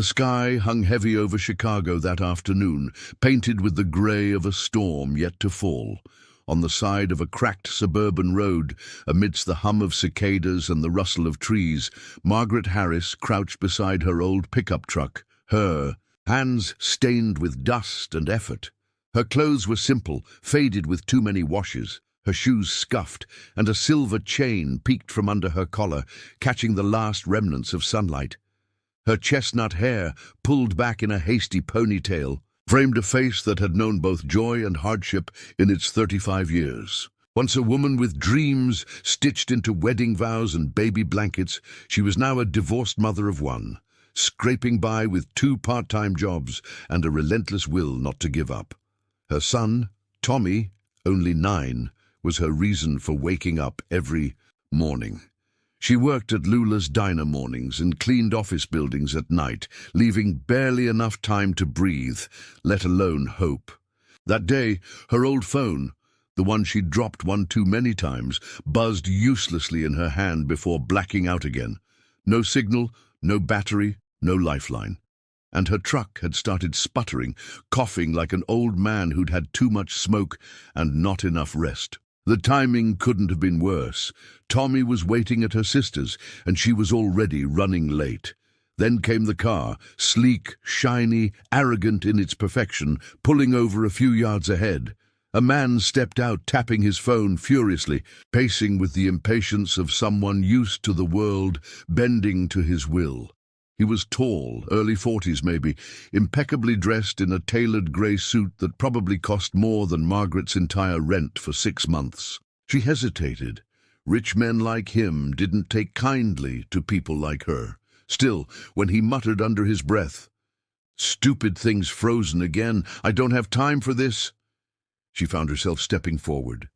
The sky hung heavy over Chicago that afternoon, painted with the grey of a storm yet to fall. On the side of a cracked suburban road, amidst the hum of cicadas and the rustle of trees, Margaret Harris crouched beside her old pickup truck, her hands stained with dust and effort. Her clothes were simple, faded with too many washes, her shoes scuffed, and a silver chain peeked from under her collar, catching the last remnants of sunlight. Her chestnut hair, pulled back in a hasty ponytail, framed a face that had known both joy and hardship in its 35 years. Once a woman with dreams stitched into wedding vows and baby blankets, she was now a divorced mother of one, scraping by with 2 part-time jobs and a relentless will not to give up. Her son, Tommy, only 9, was her reason for waking up every morning. She worked at Lula's diner mornings and cleaned office buildings at night, leaving barely enough time to breathe, let alone hope. That day, her old phone, the one she'd dropped one too many times, buzzed uselessly in her hand before blacking out again. No signal, no battery, no lifeline. And her truck had started sputtering, coughing like an old man who'd had too much smoke and not enough rest. The timing couldn't have been worse. Tommy was waiting at her sister's, and she was already running late. Then came the car, sleek, shiny, arrogant in its perfection, pulling over a few yards ahead. A man stepped out, tapping his phone furiously, pacing with the impatience of someone used to the world bending to his will. He was tall, early 40s maybe, impeccably dressed in a tailored grey suit that probably cost more than Margaret's entire rent for 6 months. She hesitated. Rich men like him didn't take kindly to people like her. Still, when he muttered under his breath, "Stupid thing's frozen again. I don't have time for this," she found herself stepping forward.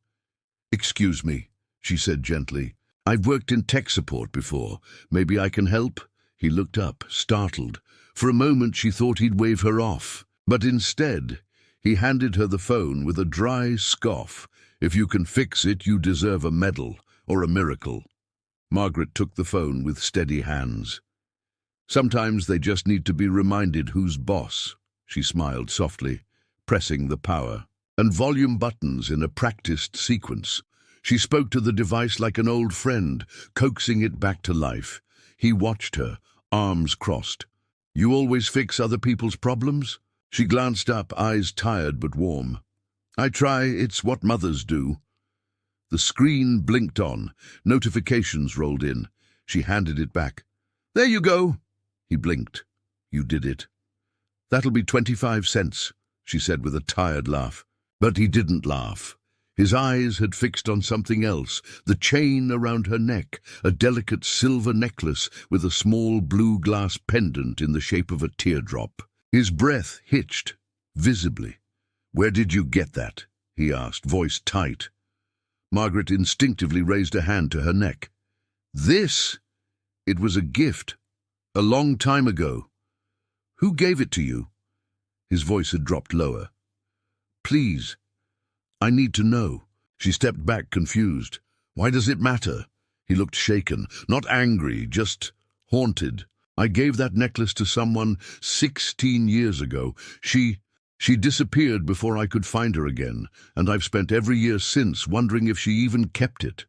"Excuse me," she said gently. "I've worked in tech support before. Maybe I can help?" He looked up, startled. For a moment she thought he'd wave her off, but instead he handed her the phone with a dry scoff. "If you can fix it, you deserve a medal or a miracle." Margaret took the phone with steady hands. "Sometimes they just need to be reminded who's boss," she smiled softly, pressing the power and volume buttons in a practiced sequence. She spoke to the device like an old friend, coaxing it back to life. He watched her, arms crossed. "You always fix other people's problems?" She glanced up, eyes tired but warm. "I try, it's what mothers do." The screen blinked on. Notifications rolled in. She handed it back. "There you go." He blinked. "You did it." "That'll be 25 cents, she said with a tired laugh. But he didn't laugh. His eyes had fixed on something else, the chain around her neck, a delicate silver necklace with a small blue glass pendant in the shape of a teardrop. His breath hitched, visibly. "Where did you get that?" he asked, voice tight. Margaret instinctively raised a hand to her neck. "This? It was a gift, a long time ago. Who gave it to you?" His voice had dropped lower. "Please, I need to know." She stepped back, confused. "Why does it matter?" He looked shaken, not angry, just haunted. "I gave that necklace to someone 16 years ago. She disappeared before I could find her again, and I've spent every year since wondering if she even kept it."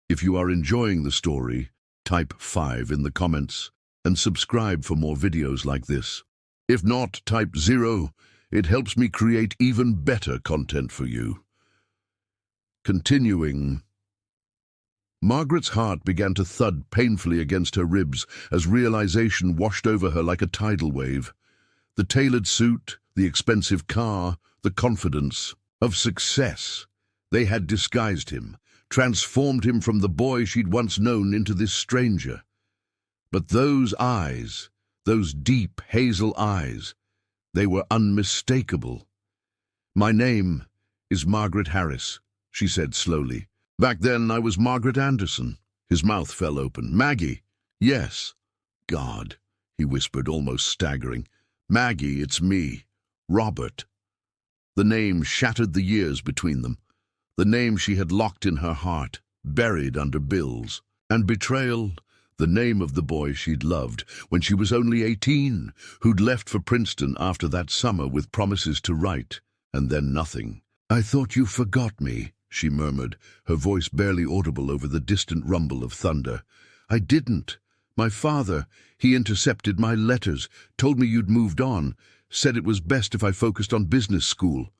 If you are enjoying the story, type 5 in the comments and subscribe for more videos like this. If not, type 0. It helps me create even better content for you. Continuing. Margaret's heart began to thud painfully against her ribs as realization washed over her like a tidal wave. The tailored suit, the expensive car, the confidence of success. They had disguised him, transformed him from the boy she'd once known into this stranger. But those eyes, those deep hazel eyes, they were unmistakable. "My name is Margaret Harris," she said slowly. "Back then I was Margaret Anderson." His mouth fell open. "Maggie?" "Yes." "God," he whispered, almost staggering. "Maggie, it's me, Robert." The name shattered the years between them. The name she had locked in her heart, buried under bills. And betrayal, The name of the boy she'd loved when she was only 18, who'd left for Princeton after that summer with promises to write, and then nothing. "I thought you forgot me," she murmured, her voice barely audible over the distant rumble of thunder. "I didn't. My father, he intercepted my letters, told me you'd moved on, said it was best if I focused on business school."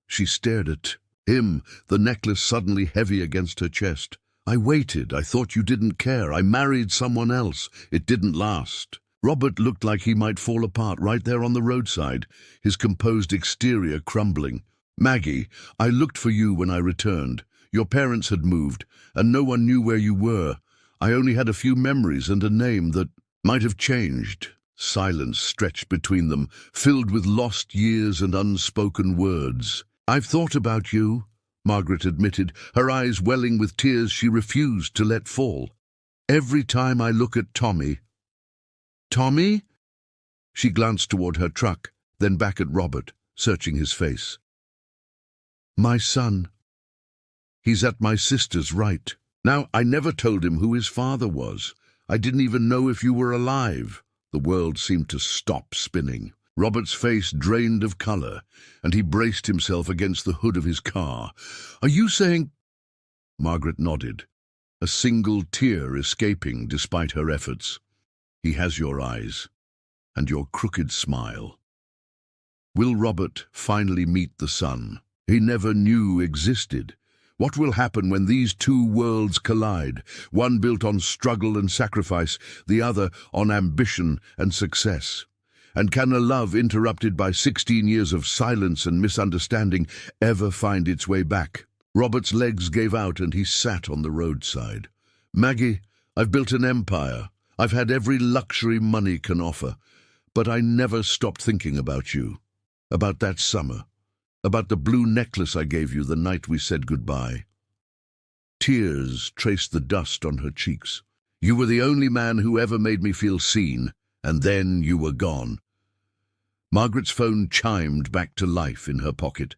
She stared at him, the necklace suddenly heavy against her chest. "I waited. I thought you didn't care. I married someone else. It didn't last." Robert looked like he might fall apart right there on the roadside, his composed exterior crumbling. "Maggie, I looked for you when I returned. Your parents had moved, and no one knew where you were. I only had a few memories and a name that might have changed." Silence stretched between them, filled with lost years and unspoken words. "I've thought about you," Margaret admitted, her eyes welling with tears she refused to let fall. "Every time I look at Tommy." "Tommy?" She glanced toward her truck, then back at Robert, searching his face. "My son. He's at my sister's right. Now, I never told him who his father was. I didn't even know if you were alive." The world seemed to stop spinning. Robert's face drained of color, and he braced himself against the hood of his car. "Are you saying—" Margaret nodded, a single tear escaping despite her efforts. "He has your eyes, and your crooked smile." Will Robert finally meet the son he never knew existed? What will happen when these two worlds collide, one built on struggle and sacrifice, the other on ambition and success? And can a love interrupted by 16 years of silence and misunderstanding ever find its way back? Robert's legs gave out and he sat on the roadside. "Maggie, I've built an empire. I've had every luxury money can offer. But I never stopped thinking about you, about that summer, about the blue necklace I gave you the night we said goodbye." Tears traced the dust on her cheeks. "You were the only man who ever made me feel seen, and then you were gone." Margaret's phone chimed back to life in her pocket.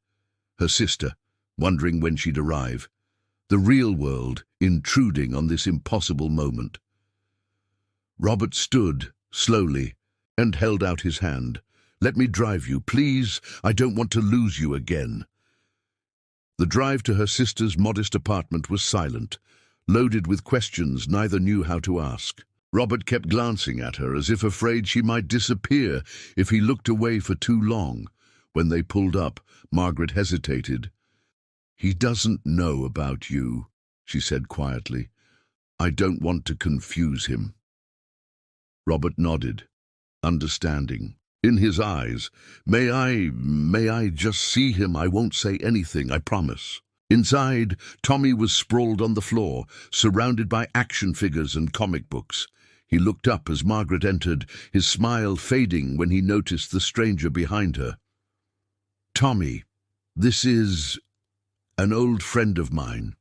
Her sister, wondering when she'd arrive. The real world intruding on this impossible moment. Robert stood, slowly, and held out his hand. "Let me drive you, please. I don't want to lose you again." The drive to her sister's modest apartment was silent, loaded with questions neither knew how to ask. Robert kept glancing at her as if afraid she might disappear if he looked away for too long. When they pulled up, Margaret hesitated. "He doesn't know about you," she said quietly. "I don't want to confuse him." Robert nodded, understanding. In his eyes, may I just see him? I won't say anything, I promise." Inside, Tommy was sprawled on the floor, surrounded by action figures and comic books. He looked up as Margaret entered, his smile fading when he noticed the stranger behind her. "Tommy, this is an old friend of mine,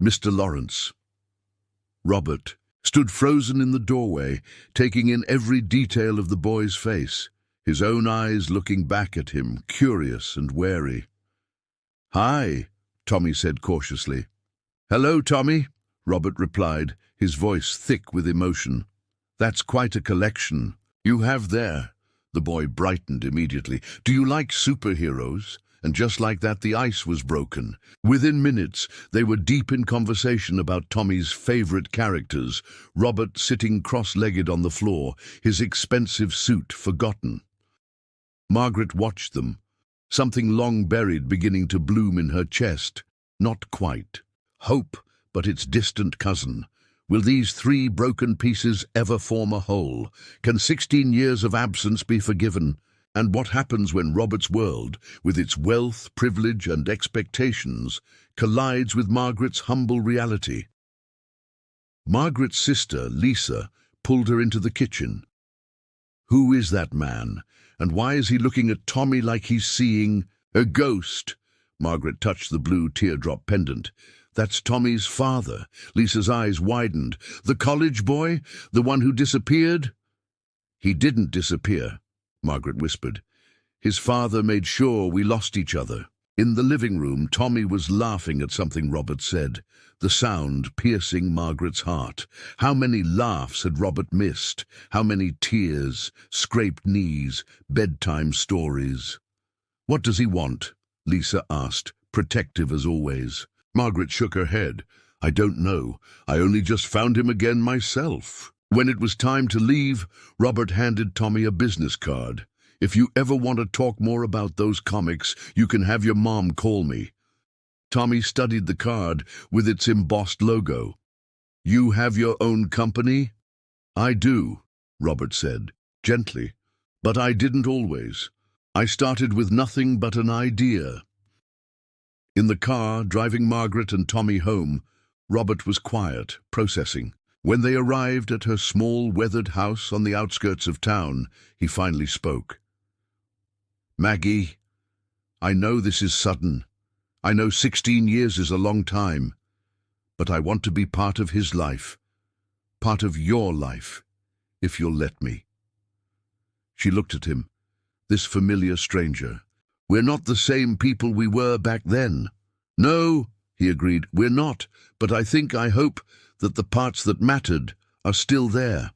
Mr. Lawrence." Robert stood frozen in the doorway, taking in every detail of the boy's face, his own eyes looking back at him, curious and wary. "Hi," Tommy said cautiously. "Hello, Tommy," Robert replied, his voice thick with emotion. "That's quite a collection you have there." The boy brightened immediately. "Do you like superheroes?" And just like that, the ice was broken. Within minutes, they were deep in conversation about Tommy's favorite characters, Robert sitting cross-legged on the floor, his expensive suit forgotten. Margaret watched them, something long buried beginning to bloom in her chest. Not quite. Hope, but its distant cousin. Will these three broken pieces ever form a whole? Can 16 years of absence be forgiven? And what happens when Robert's world, with its wealth, privilege, and expectations, collides with Margaret's humble reality? Margaret's sister, Lisa, pulled her into the kitchen. "Who is that man? And why is he looking at Tommy like he's seeing a ghost?" Margaret touched the blue teardrop pendant. "That's Tommy's father." Lisa's eyes widened. "The college boy? The one who disappeared?" "He didn't disappear," Margaret whispered. "His father made sure we lost each other." In the living room, Tommy was laughing at something Robert said, the sound piercing Margaret's heart. How many laughs had Robert missed? How many tears, scraped knees, bedtime stories? "What does he want?" Lisa asked, protective as always. Margaret shook her head. "I don't know. I only just found him again myself." When it was time to leave, Robert handed Tommy a business card. "If you ever want to talk more about those comics, you can have your mom call me." Tommy studied the card with its embossed logo. "You have your own company?" "I do," Robert said, gently. "But I didn't always. I started with nothing but an idea." In the car, driving Margaret and Tommy home, Robert was quiet, processing. When they arrived at her small, weathered house on the outskirts of town, he finally spoke. "Maggie, I know this is sudden. I know 16 years is a long time. But I want to be part of his life. Part of your life, if you'll let me." She looked at him, this familiar stranger. "We're not the same people we were back then." "No," he agreed, "we're not, but I hope that the parts that mattered are still there."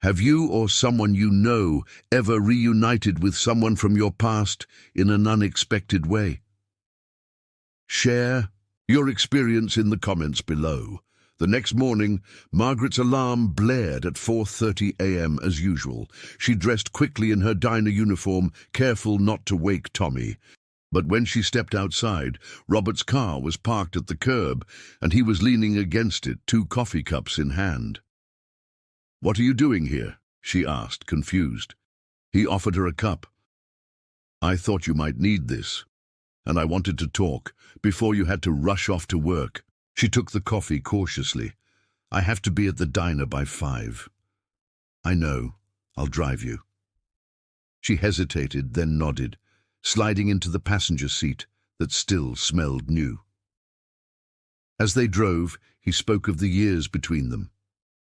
"Have you or someone you know ever reunited with someone from your past in an unexpected way? Share your experience in the comments below. The next morning, Margaret's alarm blared at 4:30 a.m. as usual. She dressed quickly in her diner uniform, careful not to wake Tommy. But when she stepped outside, Robert's car was parked at the curb, and he was leaning against it, 2 coffee cups in hand. "What are you doing here?" she asked, confused. He offered her a cup. "I thought you might need this, and I wanted to talk before you had to rush off to work." She took the coffee cautiously. "I have to be at the diner by 5. "I know. I'll drive you." She hesitated, then nodded, sliding into the passenger seat that still smelled new. As they drove, he spoke of the years between them.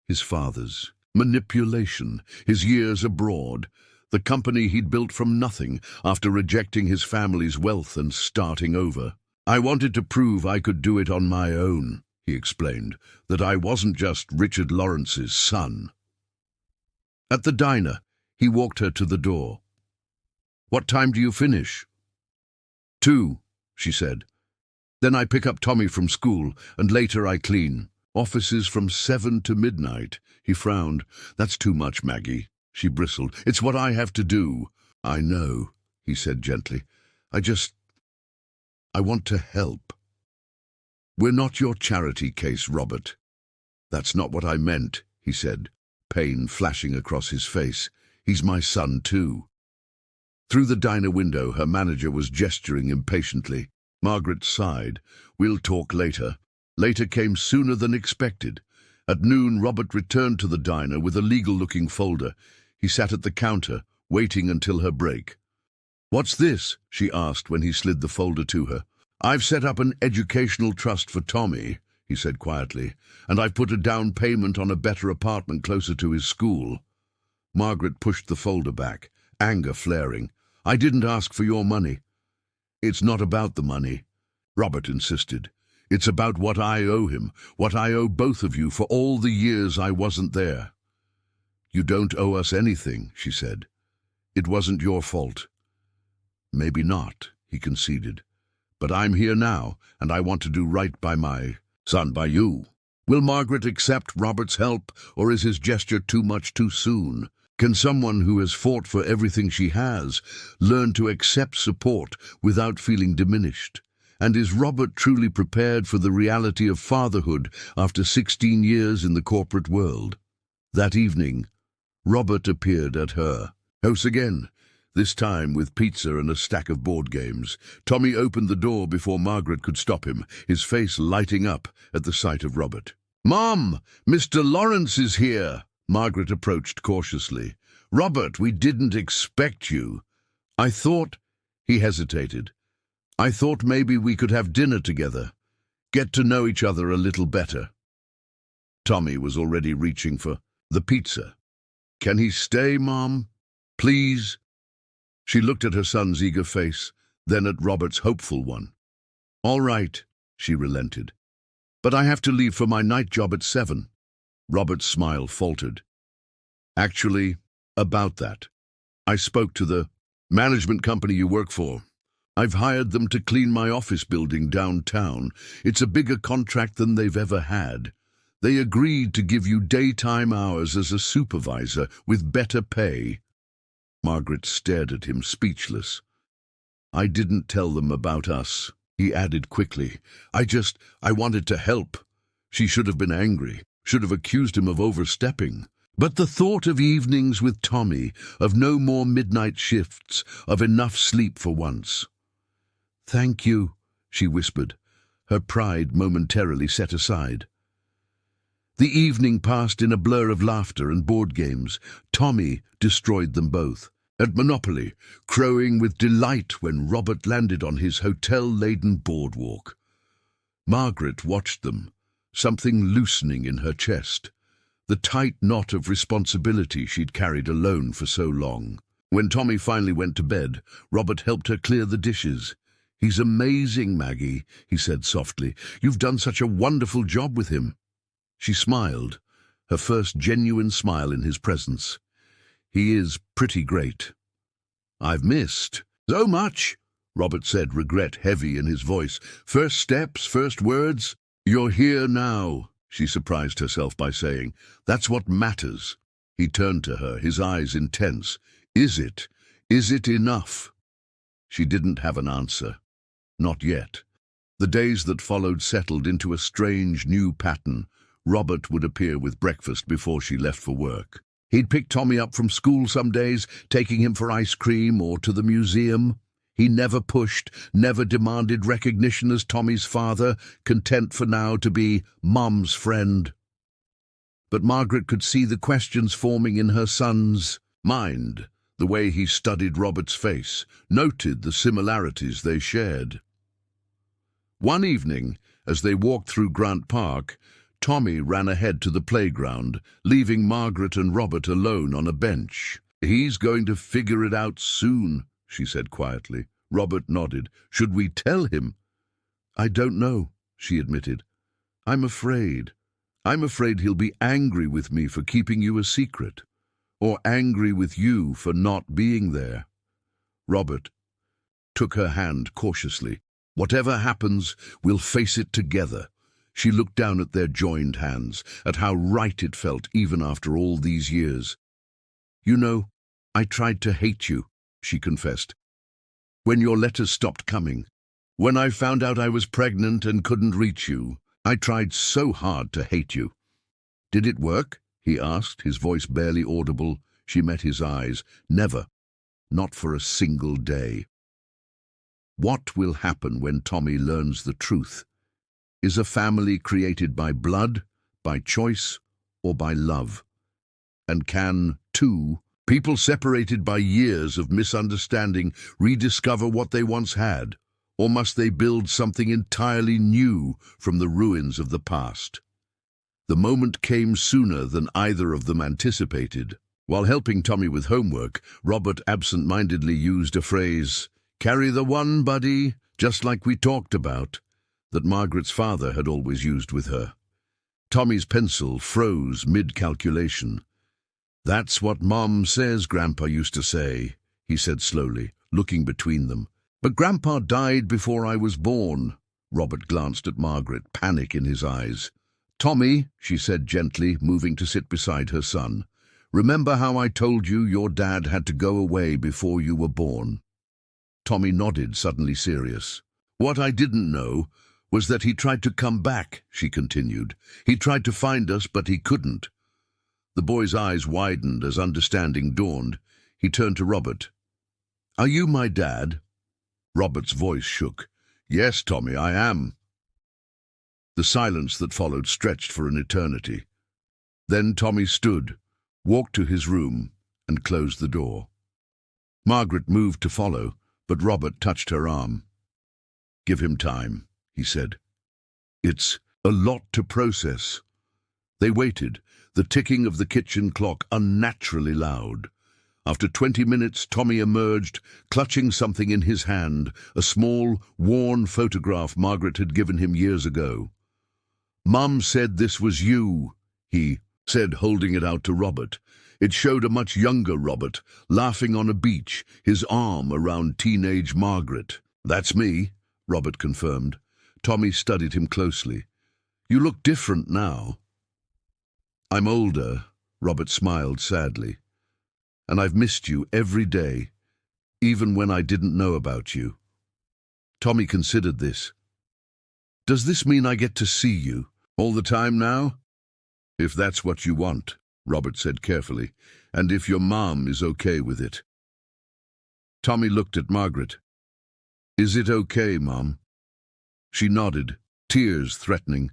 His father's manipulation, his years abroad, the company he'd built from nothing after rejecting his family's wealth and starting over. "I wanted to prove I could do it on my own," he explained, "that I wasn't just Richard Lawrence's son." At the diner, he walked her to the door. "What time do you finish?" 2, she said. "Then I pick up Tommy from school, and later I clean. Offices from 7 to midnight." He frowned. "That's too much, Maggie," she bristled. "It's what I have to do." "I know," he said gently. I want to help." "We're not your charity case, Robert." "That's not what I meant," he said, pain flashing across his face. "He's my son, too." Through the diner window, her manager was gesturing impatiently. Margaret sighed. "We'll talk later." Later came sooner than expected. At noon, Robert returned to the diner with a legal-looking folder. He sat at the counter, waiting until her break. "What's this?" she asked when he slid the folder to her. "I've set up an educational trust for Tommy," he said quietly, "and I've put a down payment on a better apartment closer to his school." Margaret pushed the folder back, anger flaring. "I didn't ask for your money." "It's not about the money," Robert insisted. "It's about what I owe him, what I owe both of you for all the years I wasn't there." "You don't owe us anything," she said. "It wasn't your fault." "Maybe not," he conceded. "But I'm here now, and I want to do right by my son, by you." Will Margaret accept Robert's help, or is his gesture too much too soon? Can someone who has fought for everything she has learn to accept support without feeling diminished? And is Robert truly prepared for the reality of fatherhood after 16 years in the corporate world? That evening, Robert appeared at her house again, this time with pizza and a stack of board games. Tommy opened the door before Margaret could stop him, his face lighting up at the sight of Robert. "Mom, Mr. Lawrence is here." Margaret approached cautiously. "Robert, we didn't expect you." "I thought," he hesitated, "I thought maybe we could have dinner together, get to know each other a little better." Tommy was already reaching for the pizza. "Can he stay, Mom? Please?" She looked at her son's eager face, then at Robert's hopeful one. "All right," she relented. "But I have to leave for my night job at 7. Robert's smile faltered. "Actually, about that. I spoke to the management company you work for. I've hired them to clean my office building downtown. It's a bigger contract than they've ever had. They agreed to give you daytime hours as a supervisor with better pay." Margaret stared at him, speechless. "I didn't tell them about us," he added quickly. I wanted to help." She should have been angry, should have accused him of overstepping. But the thought of evenings with Tommy, of no more midnight shifts, of enough sleep for once. "Thank you," she whispered, her pride momentarily set aside. The evening passed in a blur of laughter and board games. Tommy destroyed them both. At Monopoly, crowing with delight when Robert landed on his hotel-laden boardwalk. Margaret watched them, something loosening in her chest, the tight knot of responsibility she'd carried alone for so long. When Tommy finally went to bed, Robert helped her clear the dishes. "He's amazing, Maggie," he said softly. "You've done such a wonderful job with him." She smiled, her first genuine smile in his presence. "He is pretty great." "I've missed so much," Robert said, regret heavy in his voice. "First steps, first words. You're here now," she surprised herself by saying. "That's what matters." He turned to her, his eyes intense. Is it enough?" She didn't have an answer. Not yet. The days that followed settled into a strange new pattern. Robert would appear with breakfast before she left for work. He'd pick Tommy up from school some days, taking him for ice cream or to the museum. He never pushed, never demanded recognition as Tommy's father, content for now to be Mom's friend. But Margaret could see the questions forming in her son's mind, the way he studied Robert's face, noted the similarities they shared. One evening, as they walked through Grant Park, Tommy ran ahead to the playground, leaving Margaret and Robert alone on a bench. "He's going to figure it out soon," she said quietly. Robert nodded. "Should we tell him?" "I don't know," she admitted. I'm afraid he'll be angry with me for keeping you a secret, or angry with you for not being there." Robert took her hand cautiously. "Whatever happens, we'll face it together." She looked down at their joined hands, at how right it felt even after all these years. "You know, I tried to hate you," she confessed. "When your letters stopped coming, when I found out I was pregnant and couldn't reach you, I tried so hard to hate you." "Did it work?" he asked, his voice barely audible. She met his eyes. "Never. Not for a single day." What will happen when Tommy learns the truth? Is a family created by blood, by choice, or by love? And can, two people separated by years of misunderstanding rediscover what they once had? Or must they build something entirely new from the ruins of the past? The moment came sooner than either of them anticipated. While helping Tommy with homework, Robert absent-mindedly used a phrase, "Carry the one, buddy," just like we talked about, that Margaret's father had always used with her. Tommy's pencil froze mid-calculation. "That's what Mom says Grandpa used to say," he said slowly, looking between them. "But Grandpa died before I was born." Robert glanced at Margaret, panic in his eyes. "Tommy," she said gently, moving to sit beside her son, "remember how I told you your dad had to go away before you were born?" Tommy nodded, suddenly serious. "What I didn't know was that he tried to come back," she continued. "He tried to find us, but he couldn't." The boy's eyes widened as understanding dawned. He turned to Robert. "Are you my dad?" Robert's voice shook. "Yes, Tommy, I am." The silence that followed stretched for an eternity. Then Tommy stood, walked to his room, and closed the door. Margaret moved to follow, but Robert touched her arm. "Give him time," he said. "It's a lot to process." They waited, the ticking of the kitchen clock unnaturally loud. After 20 minutes, Tommy emerged, clutching something in his hand, a small, worn photograph Margaret had given him years ago. "Mum said this was you," he said, holding it out to Robert. It showed a much younger Robert, laughing on a beach, his arm around teenage Margaret. "That's me," Robert confirmed. Tommy studied him closely. "You look different now." "I'm older," Robert smiled sadly. "And I've missed you every day, even when I didn't know about you." Tommy considered this. "Does this mean I get to see you all the time now?" "If that's what you want," Robert said carefully, "and if your mom is okay with it." Tommy looked at Margaret. "Is it okay, Mom?" She nodded, tears threatening.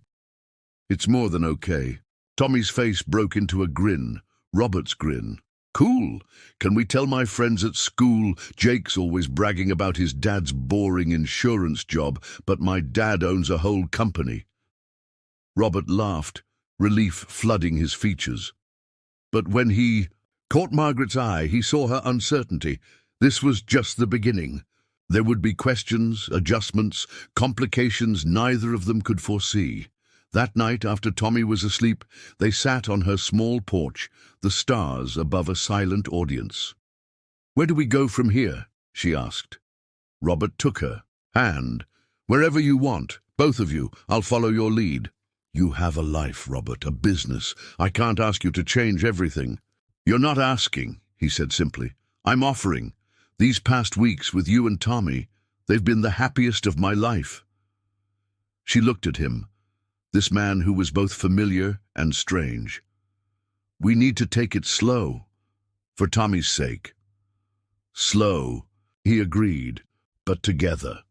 "It's more than okay." Tommy's face broke into a grin, Robert's grin. "Cool. Can we tell my friends at school Jake's always bragging about his dad's boring insurance job, but my dad owns a whole company?" Robert laughed, relief flooding his features. But when he caught Margaret's eye, he saw her uncertainty. This was just the beginning. There would be questions, adjustments, complications neither of them could foresee. That night, after Tommy was asleep, they sat on her small porch, the stars above a silent audience. "Where do we go from here?" she asked. Robert took her hand. "Wherever you want, both of you. I'll follow your lead." "You have a life, Robert, a business. I can't ask you to change everything." "You're not asking," he said simply. "I'm offering. These past weeks with you and Tommy, they've been the happiest of my life." She looked at him, this man who was both familiar and strange. "We need to take it slow, for Tommy's sake." "Slow," he agreed, "but together.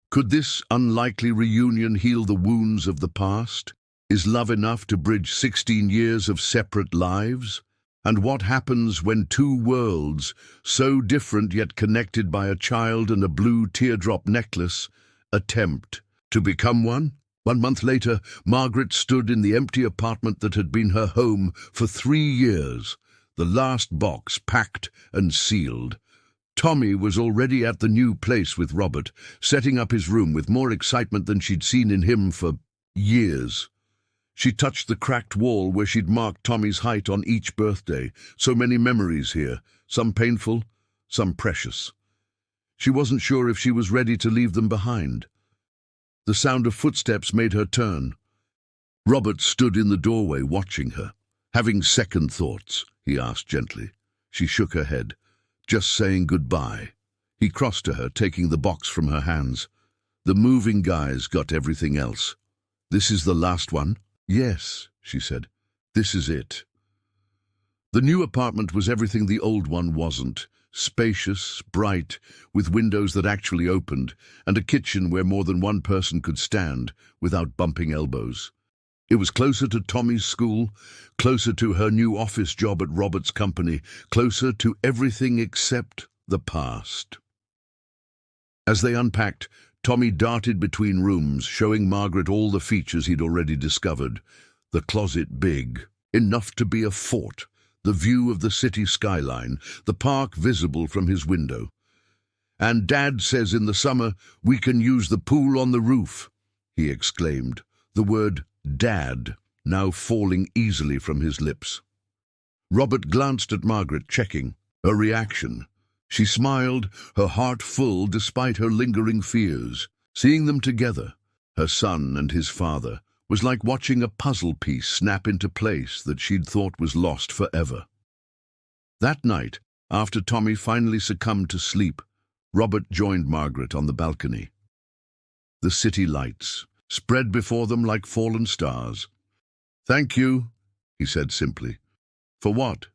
Could this unlikely reunion heal the wounds of the past? Is love enough to bridge 16 years of separate lives? And what happens when two worlds, so different yet connected by a child and a blue teardrop necklace, attempt to become one? 1 month later, Margaret stood in the empty apartment that had been her home for 3 years, the last box packed and sealed. Tommy was already at the new place with Robert, setting up his room with more excitement than she'd seen in him for years. She touched the cracked wall where she'd marked Tommy's height on each birthday. So many memories here, some painful, some precious. She wasn't sure if she was ready to leave them behind. The sound of footsteps made her turn. Robert stood in the doorway watching her. "Having second thoughts?" he asked gently. She shook her head. "Just saying goodbye." He crossed to her, taking the box from her hands. "The moving guys got everything else. This is the last one?" "Yes," she said. "This is it." The new apartment was everything the old one wasn't. Spacious, bright, with windows that actually opened, and a kitchen where more than one person could stand without bumping elbows. It was closer to Tommy's school, closer to her new office job at Robert's company, closer to everything except the past. As they unpacked, Tommy darted between rooms, showing Margaret all the features he'd already discovered. The closet big, enough to be a fort, the view of the city skyline, the park visible from his window. "And Dad says in the summer we can use the pool on the roof," he exclaimed, the word "Dad" now falling easily from his lips. Robert glanced at Margaret, checking her reaction. She smiled, her heart full despite her lingering fears. Seeing them together, her son and his father, was like watching a puzzle piece snap into place that she'd thought was lost forever. That night, after Tommy finally succumbed to sleep, Robert joined Margaret on the balcony. The city lights spread before them like fallen stars. "Thank you," he said simply. "For what?"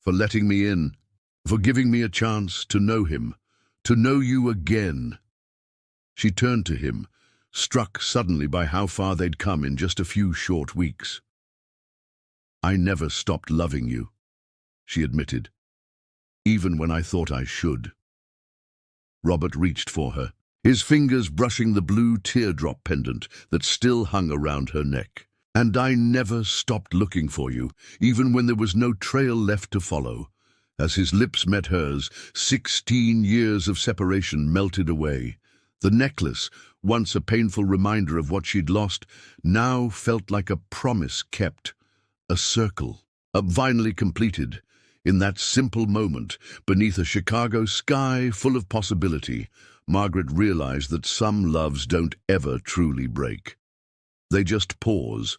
"For letting me in, for giving me a chance to know him, to know you again." She turned to him, struck suddenly by how far they'd come in just a few short weeks. "I never stopped loving you," she admitted, "even when I thought I should." Robert reached for her, his fingers brushing the blue teardrop pendant that still hung around her neck. "And I never stopped looking for you, even when there was no trail left to follow. As his lips met hers, 16 years of separation melted away. The necklace, once a painful reminder of what she'd lost, now felt like a promise kept, a circle, finally completed. In that simple moment, beneath a Chicago sky full of possibility, Margaret realized that some loves don't ever truly break. They just pause,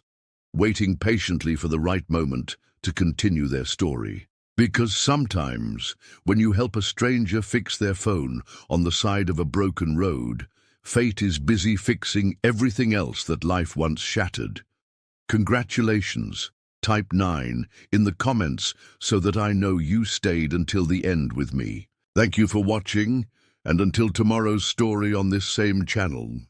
waiting patiently for the right moment to continue their story. Because sometimes, when you help a stranger fix their phone on the side of a broken road, fate is busy fixing everything else that life once shattered. Congratulations. Type 9 in the comments so that I know you stayed until the end with me. Thank you for watching, and until tomorrow's story on this same channel.